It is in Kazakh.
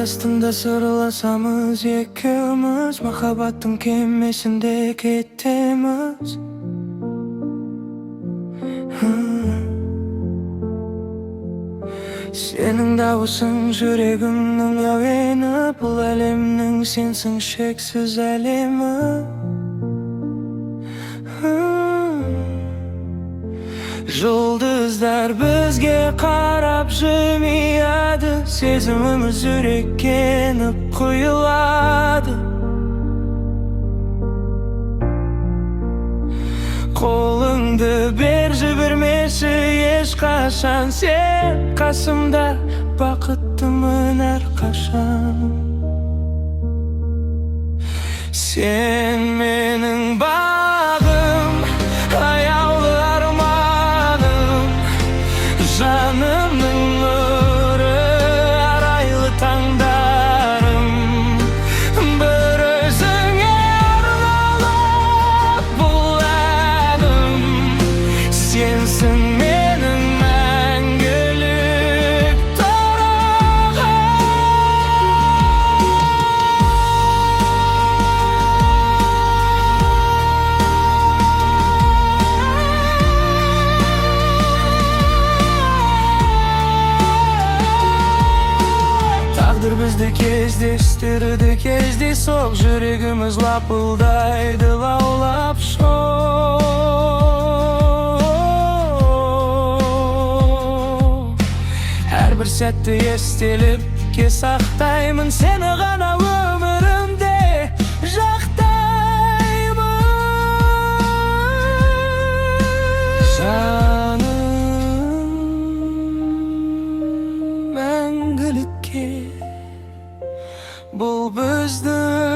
астында сырласамыз екеуміз, махаббаттың кемесінде кетеміз. Сенің дауысың жүрегімнің әуені, бұл әлемнің сенсің шексіз әлемі. Жұлдыздар бізге қарап жымияды, сезіміміз жүрекке еніп құйылады. Қолыңды бер, жібермеші ешқашан, сен қасымда бақыттымын әрқашан. Сен менің бағым, аяулы арманым, жанымның нұры, арайлы таңдарым. Бір өзіңе арналып бұл әнім, сенсің менің мәңгілік торағым. Тағдыр бізді кездестірді, кездейсоқ жүрегіміз лапылдайды лаулап шоқ. Әрбір сәтті естелікке сақтаймын, сені ғана өмірімде жақтаймын. Жаным мәңгілікке, бұл біздің